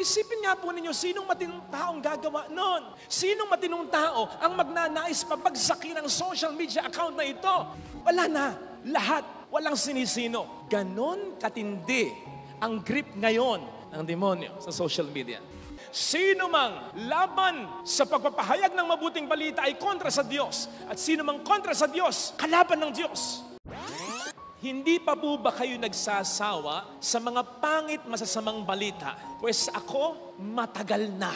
Isipin nga po ninyo, sinong matinong taong gagawa nun? Sinong matinong tao ang magnanais pabagsakin ang social media account na ito? Wala na. Lahat. Walang sinisino. Ganon katindi ang grip ngayon ng demonyo sa social media. Sino mang laban sa pagpapahayag ng mabuting balita ay kontra sa Diyos. At sino mang kontra sa Diyos, kalaban ng Diyos. Hindi pa po ba kayo nagsasawa sa mga pangit masasamang balita? Pues ako, matagal na.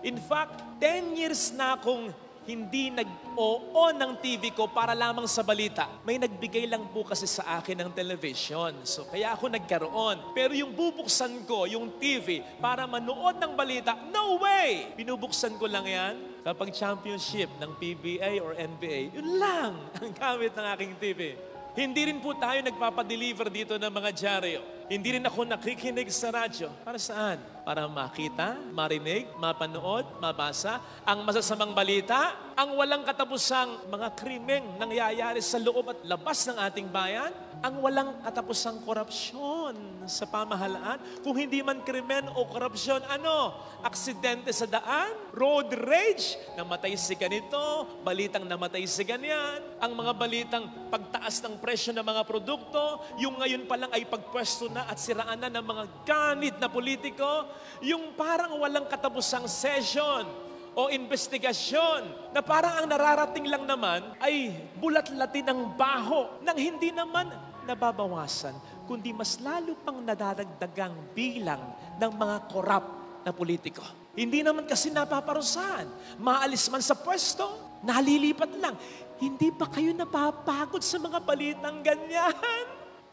In fact, 10 years na akong hindi nag-o-on ng TV ko para lamang sa balita. May nagbigay lang po kasi sa akin ng television. So kaya ako nagkaroon. Pero yung bubuksan ko, yung TV, para manood ng balita, no way! Binubuksan ko lang yan kapag championship ng PBA or NBA. Yun lang ang gamit ng aking TV. Hindi rin po tayo nagpapadeliver dito ng mga dyaryo. Hindi rin ako nakikinig sa radyo. Para saan? Para makita, marinig, mapanood, mabasa ang masasamang balita, ang walang katapusang mga krimeng nangyayari sa loob at labas ng ating bayan, ang walang katapusang korupsyon sa pamahalaan. Kung hindi man krimen o korupsyon, ano? Aksidente sa daan, road rage, namatay si ganito, balitang namatay si ganyan, ang mga balitang pagtaas ng presyo ng mga produkto, yung ngayon pa lang ay pagpwesto na at siraan na ng mga ganit na politiko, yung parang walang katapusang session o investigasyon na parang ang nararating lang naman ay bulat-latin ng baho nang hindi naman nababawasan, kundi mas lalo pang nadadagdagang bilang ng mga korap na politiko. Hindi naman kasi napaparusahan. Maalis man sa pwesto, nalilipat lang. Hindi ba kayo napapagod sa mga balitang ganyan?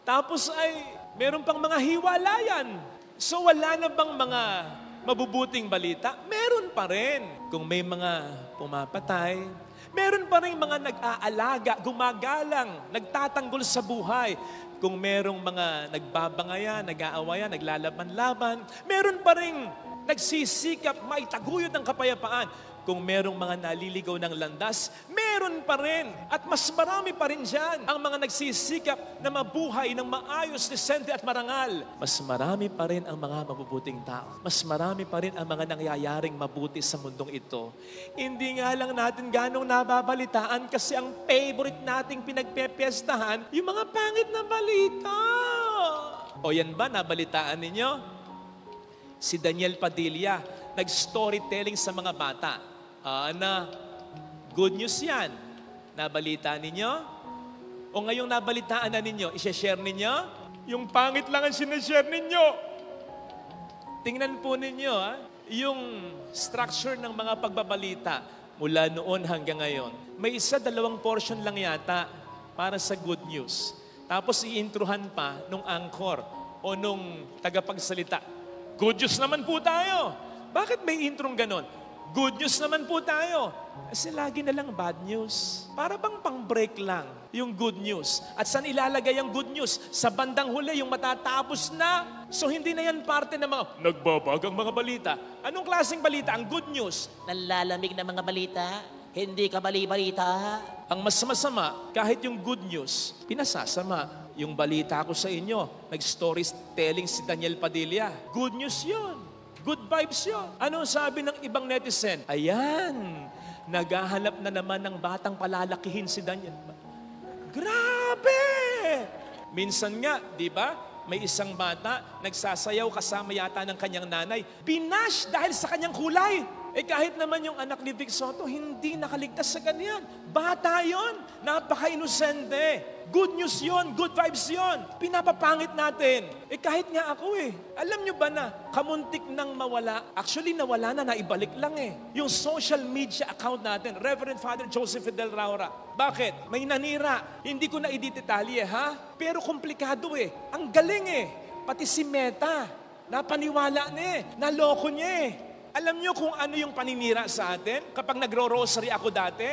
Tapos ay meron pang mga hiwalayan. So wala na bang mga mabubuting balita? Meron pa rin. Kung may mga pumapatay, meron pa rin mga nag-aalaga, gumagalang, nagtatanggol sa buhay. Kung merong mga nagbabangayan, nag-aawayan, naglalaban-laban, meron pa rin nagsisikap maitaguyod ng kapayapaan. Kung merong mga naliligaw ng landas, meron pa rin. At mas marami pa rin dyan ang mga nagsisikap na mabuhay ng maayos, disente at marangal. Mas marami pa rin ang mga mabubuting tao. Mas marami pa rin ang mga nangyayaring mabuti sa mundong ito. Hindi nga lang natin ganong nababalitaan kasi ang favorite nating pinagpepiestahan, yung mga pangit na balita. O yan ba, nabalitaan ninyo? Si Daniel Padilla, nag-storytelling sa mga bata. Na good news yan. Nabalita ninyo? O ngayong nabalitaan na ninyo, isha-share ninyo? Yung pangit lang ang sinashare ninyo. Tingnan po ninyo, yung structure ng mga pagbabalita mula noon hanggang ngayon. May 1-2 portion lang yata para sa good news. Tapos i-introhan pa nung anchor o nung tagapagsalita. Good news naman po tayo. Bakit may introng ganon? Good news naman po tayo. Kasi lagi na lang bad news. Para bang pang-break lang yung good news. At saan ilalagay ang good news? Sa bandang huli, yung matatapos na. So hindi na yan parte ng mga nagbabagang mga balita. Anong klaseng balita? Ang good news. Nalalamig na mga balita, hindi ka bali-balita. Ang mas masama, kahit yung good news, pinasasama. Yung balita ko sa inyo, nag-storytelling si Daniel Padilla. Good news yun. Good vibes yun. Ano sabi ng ibang netizen? Ayan, naghahanap na naman ng batang palalakihin si Daniel. Grabe! Minsan nga, di ba, may isang bata, nagsasayaw kasama yata ng kanyang nanay. Binash dahil sa kanyang kulay. Kahit naman yung anak ni Vic Soto, hindi nakaligtas sa ganyan. Bata yon, napaka-inosente. Good news yon, good vibes yon. Pinapapangit natin. Kahit nga ako alam nyo ba na, kamuntik nang mawala. Actually, nawala na, naibalik lang yung social media account natin, Reverend Father Joseph Fidel Raura. Bakit? May nanira. Hindi ko na i-detalye, Pero komplikado Ang galing Pati si Meta, napaniwala niya naloko niya Alam nyo kung ano yung paninira sa atin? Kapag nagro-rosary ako dati,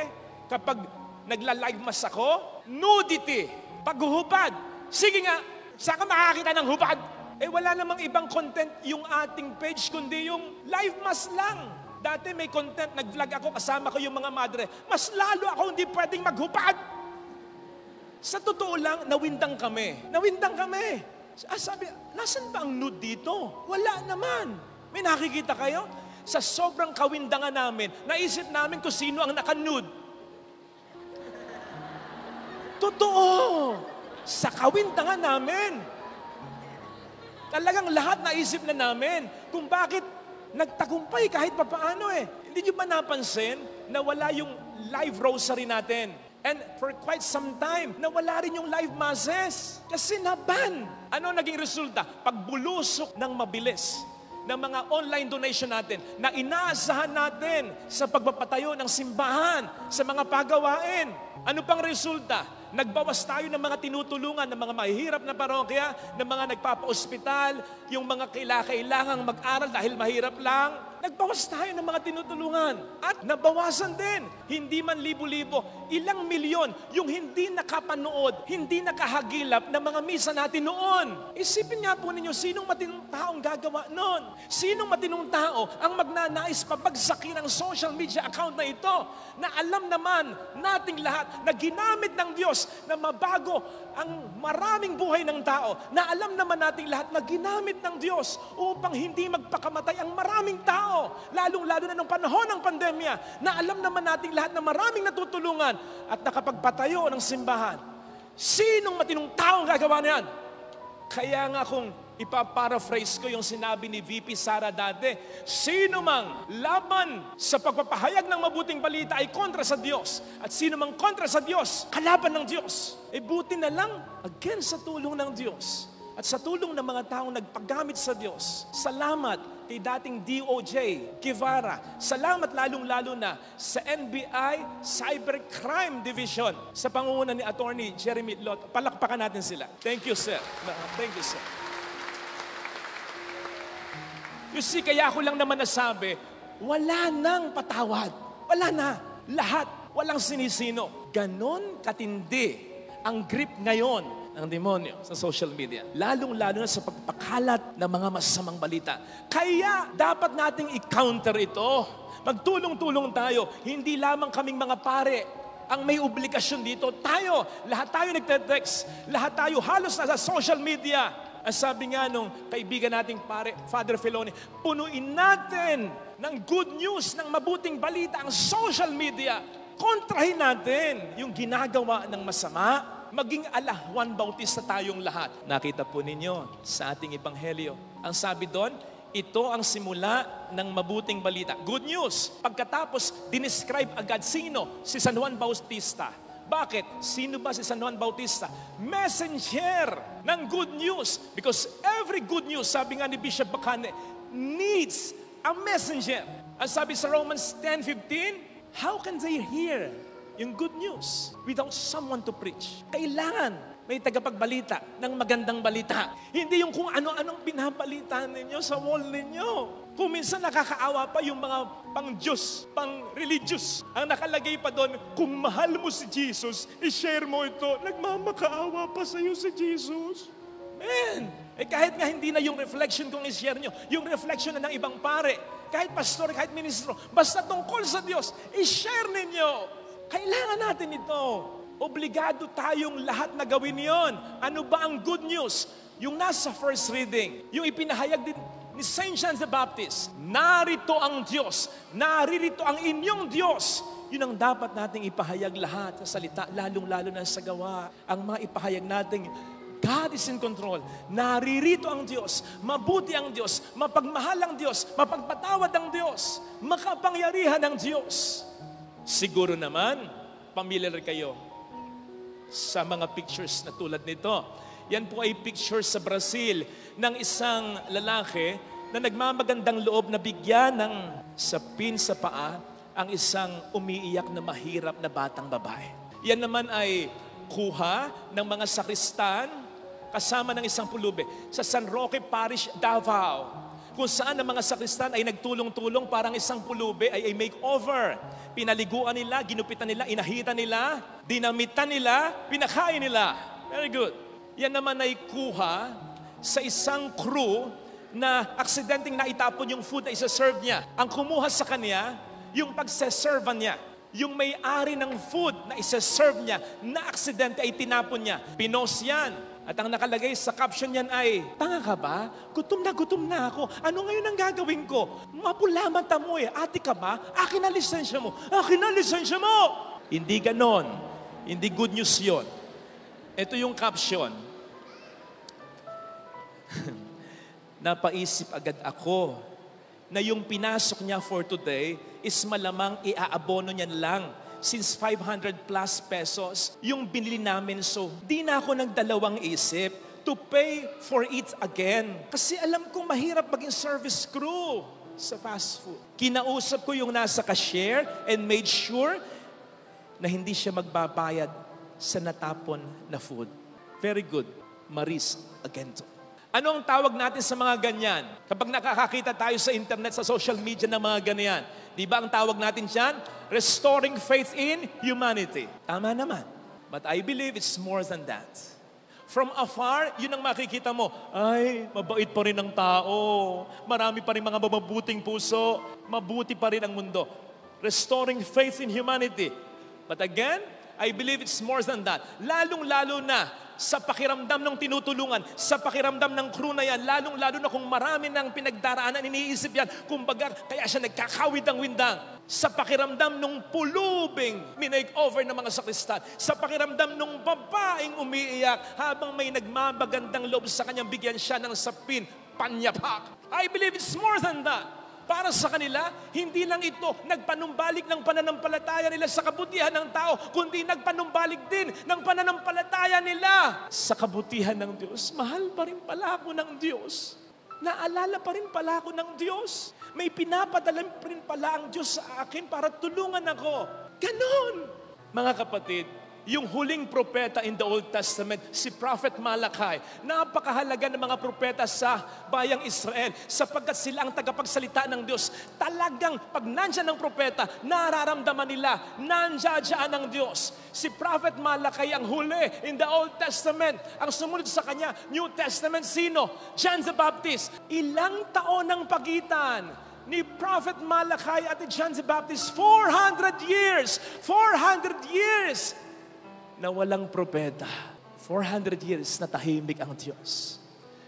kapag nagla-live mass ako, nudity, paghuhubad. Sige nga, saan ka makakita ng hubad? Wala namang ibang content yung ating page, kundi yung live mass lang. Dati may content, nag-vlog ako, kasama ko yung mga madre. Mas lalo ako hindi pwedeng maghubad. Sa totoo lang, nawindang kami. Sabi, nasan ba ang nude dito? Wala naman. May nakikita kayo? Sa sobrang kawindangan namin, naisip namin kung sino ang naka-nude. Totoo! Sa kawindangan namin. Talagang lahat naisip na namin kung bakit nagtagumpay kahit papaano eh. Hindi nyo ba napansin na wala yung live rosary natin? And for quite some time, nawala rin yung live masses. Kasi naban. Ano naging resulta? Pagbulusok ng mabilis ng mga online donation natin na inaasahan natin sa pagpapatayo ng simbahan, sa mga pagawain. Ano pang resulta? Nagbawas tayo ng mga tinutulungan ng mga mahihirap na parokya, ng mga nagpapa-ospital, yung mga kailangang mag-aral dahil mahirap lang. Nagbawas tayo ng mga tinutulungan. At nabawasan din, hindi man libo-libo, ilang milyon yung hindi nakapanood, hindi nakahagilap ng mga misa natin noon. Isipin nga po ninyo, sinong matinong taong gagawa noon? Sinong matinong tao ang magnanais pabagsakin ang social media account na ito na alam naman nating lahat na ginamit ng Diyos na mabago ang maraming buhay ng tao, na alam naman nating lahat na ginamit ng Diyos upang hindi magpakamatay ang maraming tao, lalong-lalo na nung panahon ng pandemya, na alam naman nating lahat na maraming natutulungan at nakapagpatayo ng simbahan. Sinong matinong taong gagawa na yan? Kaya nga kung ipaparaphrase ko yung sinabi ni VP Sara dati, sino mang laban sa pagpapahayag ng mabuting balita ay kontra sa Diyos. At sino mang kontra sa Diyos, kalaban ng Diyos. E buti na lang, again sa tulong ng Diyos at sa tulong ng mga taong nagpagamit sa Diyos. Salamat kay dating DOJ, Guevara. Salamat lalong-lalo na sa NBI Cybercrime Division sa pangunguna ni Attorney Jeremy Lot. Palakpakan natin sila. Thank you, sir. Thank you, sir. You see, kaya ako lang naman nasabi, wala nang patawad. Wala na. Lahat. Walang sinisino. Ganon katindi ang grip ngayon ng demonyo sa social media. Lalong-lalo na sa pagpakalat ng mga masamang balita. Kaya dapat nating i-counter ito. Magtulong-tulong tayo. Hindi lamang kaming mga pare ang may obligasyon dito. Tayo, lahat tayo nagte-text. Lahat tayo halos nasa social media. Ang sabi nga nung kaibigan nating pare, Father Filoni, punuin natin ng good news, ng mabuting balita ang social media. Kontrahin natin yung ginagawa ng masama. Maging ala Juan Bautista tayong lahat. Nakita po ninyo sa ating ebanghelyo. Ang sabi doon, ito ang simula ng mabuting balita. Good news. Pagkatapos, dinescribe agad sino? Si San Juan Bautista. Bakit? Sino ba si San Juan Bautista? Messenger ng good news. Because every good news, sabi nga ni Bishop Bacane, needs a messenger. Ang sabi sa Romans 10:15, how can they hear yung good news without someone to preach? Kailangan may tagapagbalita ng magandang balita. Hindi yung kung ano-anong binabalita ninyo sa wall ninyo. Kung minsan nakakaawa pa yung mga pang-Diyos, pang-religious. Ang nakalagay pa doon, kung mahal mo si Jesus, i-share mo ito. Nagmamakaawa pa sa'yo si Jesus. Man! Kahit nga hindi na yung reflection kung i-share nyo, yung reflection na ng ibang pare, kahit pastor, kahit ministro, basta tungkol sa Diyos, i-share ninyo. Kailangan natin ito. Obligado tayong lahat na gawin yon. Ano ba ang good news? Yung nasa first reading, yung ipinahayag din ni Saint John the Baptist, narito ang Diyos, naririto ang inyong Diyos. Yun ang dapat nating ipahayag lahat sa salita, lalong-lalo na sa gawa. Ang mga ipahayag nating God is in control. Naririto ang Diyos, mabuti ang Diyos, mapagmahal ang Diyos, mapagpatawad ang Diyos, makapangyarihan ang Diyos. Siguro naman, familiar kayo sa mga pictures na tulad nito. Yan po ay picture sa Brazil ng isang lalaki na nagmamagandang loob na bigyan ng sapin sa paa ang isang umiiyak na mahirap na batang babae. Yan naman ay kuha ng mga sakristan kasama ng isang pulube sa San Roque Parish, Davao, kung saan ang mga sakristan ay nagtulong-tulong parang isang pulube ay makeover. Pinaliguan nila, ginupitan nila, inahitan nila, dinamitan nila, pinakain nila. Very good. Yan naman ay kuha sa isang crew na aksidenteng naitapon yung food na isa-serve niya. Ang kumuha sa kanya, yung pagseservan niya. Yung may-ari ng food na isa-serve niya, na aksidente ay tinapon niya. Pinos yan. At ang nakalagay sa caption niyan ay, tanga ka ba? Gutom na ako. Ano ngayon ang gagawin ko? Mapula mata mo eh. Ate ka ba? Akin na lisensya mo. Akin na lisensya mo! Hindi ganon. Hindi good news yon. Ito yung caption. Napaisip agad ako na yung pinasok niya for today is malamang iaabono niyan lang. Since 500 plus pesos yung binili namin. So, di na ako nagdalawang isip to pay for it again. Kasi alam kong mahirap maging service crew sa fast food. Kinausap ko yung nasa cashier and made sure na hindi siya magbabayad sa natapon na food. Very good. Maris Agento. Ano ang tawag natin sa mga ganyan? Kapag nakakakita tayo sa internet, sa social media ng mga ganyan, di ba ang tawag natin dyan? Restoring faith in humanity. Tama naman. But I believe it's more than that. From afar, yun ang makikita mo. Ay, mabait pa rin ang tao. Marami pa rin mga mabuting puso. Mabuti pa rin ang mundo. Restoring faith in humanity. But again, I believe it's more than that. Lalong-lalo na sa pakiramdam ng tinutulungan, sa pakiramdam ng crew na yan, lalong-lalo na kung marami ng pinagdaraanan, iniisip yan, kumbaga, kaya siya nagkakawid ang windang. Sa pakiramdam ng pulubing minake-over ng mga sakristan, sa pakiramdam ng babaeng umiiyak, habang may nagmamagandang loob sa kanyang bigyan siya ng sapin, panyapak. I believe it's more than that. Para sa kanila, hindi lang ito nagpanumbalik ng pananampalataya nila sa kabutihan ng tao, kundi nagpanumbalik din ng pananampalataya nila sa kabutihan ng Diyos. Mahal pa rin pala ako ng Diyos. Naalala pa rin pala ako ng Diyos. May pinapadala pa rin pala ang Diyos sa akin para tulungan ako. Ganon! Mga kapatid, yung huling propeta in the Old Testament, si Prophet Malachi, napakahalaga ng mga propeta sa bayang Israel sapagkat sila ang tagapagsalita ng Diyos. Talagang pag nandyan ang propeta, nararamdaman nila, nandyan ang Diyos. Si Prophet Malachi ang huli in the Old Testament. Ang sumunod sa kanya, New Testament, sino? John the Baptist. Ilang taon ang pagitan ni Prophet Malachi at ni John the Baptist? 400 years! 400 years! Na walang propeta. 400 years na tahimik ang Diyos.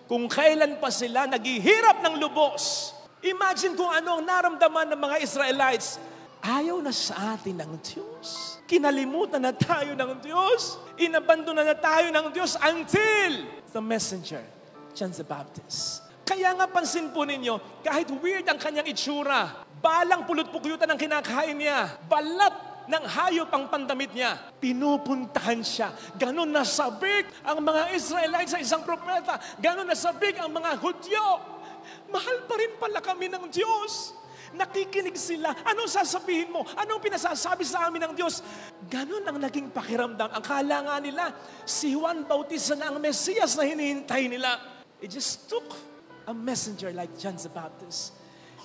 Kung kailan pa sila naghihirap ng lubos. Imagine kung ano ang naramdaman ng mga Israelites. Ayaw na sa atin ng Diyos. Kinalimutan na tayo ng Diyos. Inabandona na tayo ng Diyos until the messenger, John the Baptist. Kaya nga pansin po ninyo, kahit weird ang kanyang itsura, balang pulot-pukyutan ang kinakain niya, balat ng hayop ang pandamit niya, pinupuntahan siya. Ganon nasabik ang mga Israelites sa isang propeta. Ganon nasabik ang mga Hudyo. Mahal pa rin pala kami ng Diyos. Nakikinig sila. Anong sasabihin mo? Anong pinasasabi sa amin ng Diyos? Ganon ang naging pakiramdam. Ang kala nga nila, si Juan Bautista na ang Mesiyas na hinihintay nila. It just took a messenger like John the Baptist.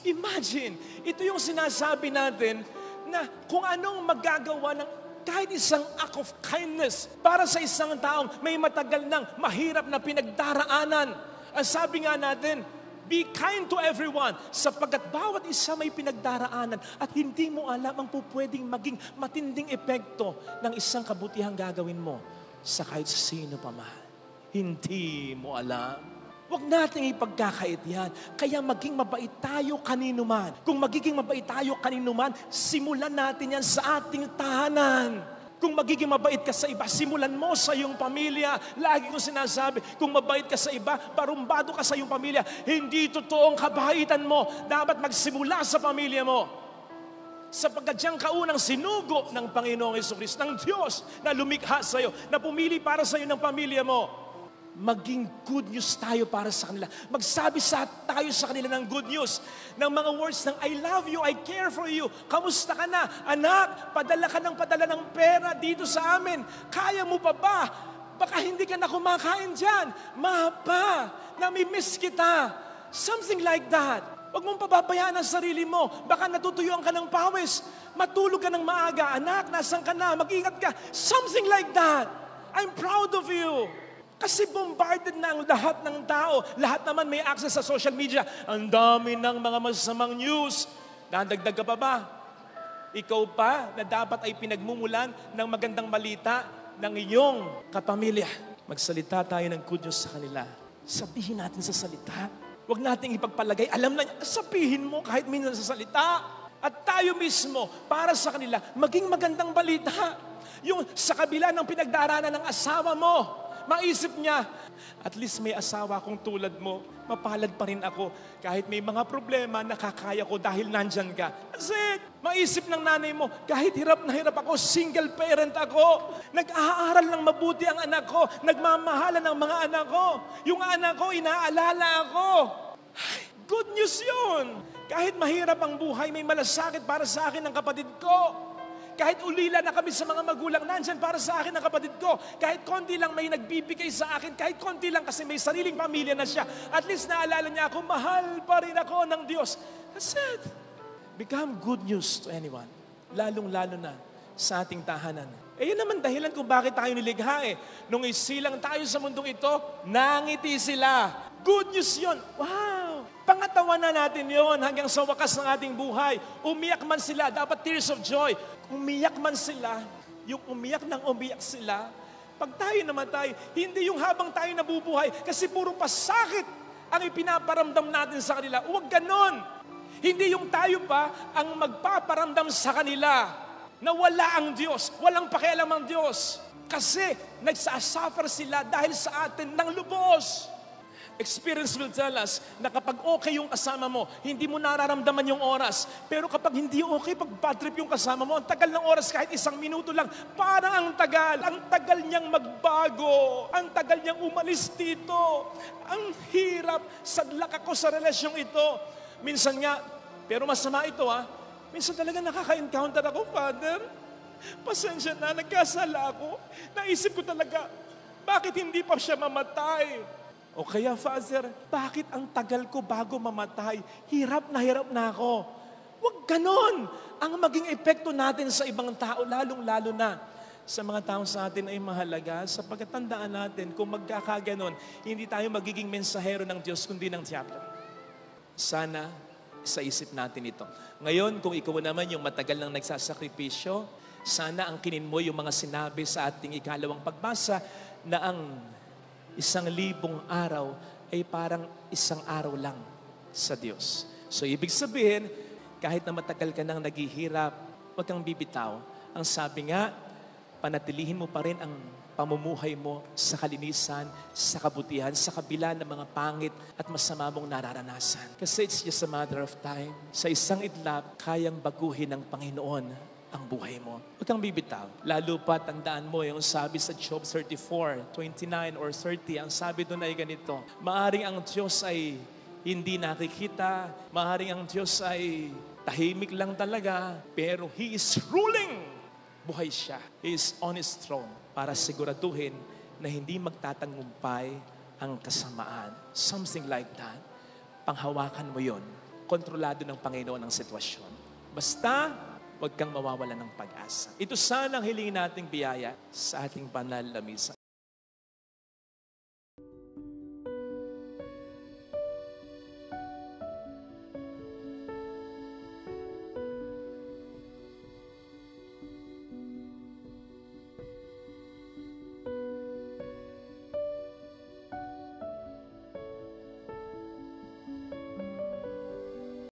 Imagine, ito yung sinasabi natin na kung anong magagawa ng kahit isang act of kindness para sa isang taong may matagal ng mahirap na pinagdaraanan. Ang sabi nga natin, be kind to everyone sapagkat bawat isa may pinagdaraanan at hindi mo alam ang pupwedeng maging matinding epekto ng isang kabutihang gagawin mo sa kahit sino pa man. Hindi mo alam. Huwag nating ipagkakait yan. Kaya maging mabait tayo kanino man. Kung magiging mabait tayo kanino man, simulan natin yan sa ating tahanan. Kung magiging mabait ka sa iba, simulan mo sa iyong pamilya. Lagi kong sinasabi, kung mabait ka sa iba, parumbado ka sa iyong pamilya, hindi totoong kabaitan mo. Dapat magsimula sa pamilya mo. Sapagkat diyang kaunang sinugo ng Panginoong Jesucristo, ng Diyos na lumikha sa iyo, na pumili para sa iyo ng pamilya mo. Maging good news tayo para sa kanila. Magsabi tayo sa kanila ng good news. Ng mga words ng I love you, I care for you. Kamusta ka na? Anak, padala ng pera dito sa amin. Kaya mo pa ba? Baka hindi ka na kumakain dyan. Mapa, namimiss kita. Something like that. Huwag mong pababayaan ang sarili mo. Baka natutuyuan ka ng pawis. Matulog ka ng maaga. Anak, nasan ka na? Mag-ingat ka. Something like that. I'm proud of you. Kasi bombarded na ang lahat ng tao. Lahat naman may access sa social media. Ang dami ng mga masamang news. Dadagdag ka pa ba? Ikaw pa na dapat ay pinagmumulan ng magandang balita ng iyong kapamilya. Magsalita tayo ng good news sa kanila. Sabihin natin sa salita. Huwag nating ipagpalagay. Alam na niya, sabihin mo kahit minsan sa salita. At tayo mismo, para sa kanila, maging magandang balita. Yung sa kabila ng pinagdaraanan ng asawa mo, maisip niya, at least may asawa akong tulad mo, mapalad pa rin ako. Kahit may mga problema, nakakaya ko dahil nandyan ka. That's it. Maisip ng nanay mo, kahit hirap na hirap ako, single parent ako, nag-aaral ng mabuti ang anak ko, nagmamahalan ng mga anak ko, yung anak ko, inaalala ako. Ay, good news yun. Kahit mahirap ang buhay, may malasakit para sa akin ng kapatid ko. Kahit ulila na kami sa mga magulang, nandyan para sa akin ang kapatid ko. Kahit konti lang may nagbibigay sa akin, kahit konti lang kasi may sariling pamilya na siya. At least naalala niya ako, mahal pa rin ako ng Diyos. That's it. Become good news to anyone. Lalong-lalo na sa ating tahanan. Yun naman dahilan kung bakit tayo niligha eh. Nung isilang tayo sa mundong ito, nangiti sila. Good news yun. Wow! Pangatawan na natin yon hanggang sa wakas ng ating buhay. Umiyak man sila, dapat tears of joy. Umiyak man sila, yung umiyak nang umiyak sila. Pag tayo namatay, hindi yung habang tayo nabubuhay, kasi puro pasakit ang ipinaparamdam natin sa kanila. Huwag ganon. Hindi yung tayo pa ang magpaparamdam sa kanila na wala ang Diyos, walang pakialam ang Diyos. Kasi nagsasuffer sila dahil sa atin ng lubos. Experience will tell us na kapag okay yung kasama mo, hindi mo nararamdaman yung oras. Pero kapag hindi okay, pag bad trip yung kasama mo, ang tagal ng oras kahit 1 minuto lang, parang ang tagal. Ang tagal niyang magbago. Ang tagal niyang umalis dito. Ang hirap. Sadlak ako sa relasyong ito. Minsan nga, pero masama ito minsan talaga nakaka-encounter ako, Father. Pasensya na, nagkasala ako. Naisip ko talaga, bakit hindi pa siya mamatay? O kaya, Father, bakit ang tagal ko bago mamatay? Hirap na ako. Huwag ganon ang maging epekto natin sa ibang tao, lalong-lalo na sa mga taong sa atin ay mahalaga. Sapagkat tandaan natin, kung magkakaganon, hindi tayo magiging mensahero ng Diyos, kundi ng diablo. Sana sa isip natin ito. Ngayon, kung ikaw naman yung matagal nang nagsasakripisyo, sana ang kinin mo yung mga sinabi sa ating ikalawang pagbasa na ang 1,000 araw ay parang 1 araw lang sa Diyos. So, ibig sabihin, kahit na matagal ka nang naghihirap, huwag kang bibitaw. Ang sabi nga, panatilihin mo pa rin ang pamumuhay mo sa kalinisan, sa kabutihan, sa kabila ng mga pangit at masama mong nararanasan. Kasi it's just a matter of time. Sa isang idlap, kayang baguhin ng Panginoon ang buhay mo. Huwag kang bibitaw. Lalo pa, tandaan mo yung sabi sa Job 34:29 or 30, ang sabi doon ay ganito, maaring ang Diyos ay hindi nakikita, maaring ang Diyos ay tahimik lang talaga, pero He is ruling. Buhay siya. He is on His throne para siguraduhin na hindi magtatangumpay ang kasamaan. Something like that. Panghawakan mo yon. Kontrolado ng Panginoon ang sitwasyon. Basta, huwag kang mawawalan ng pag-asa. Ito sana ang hilingin nating biyaya sa ating banal na misa.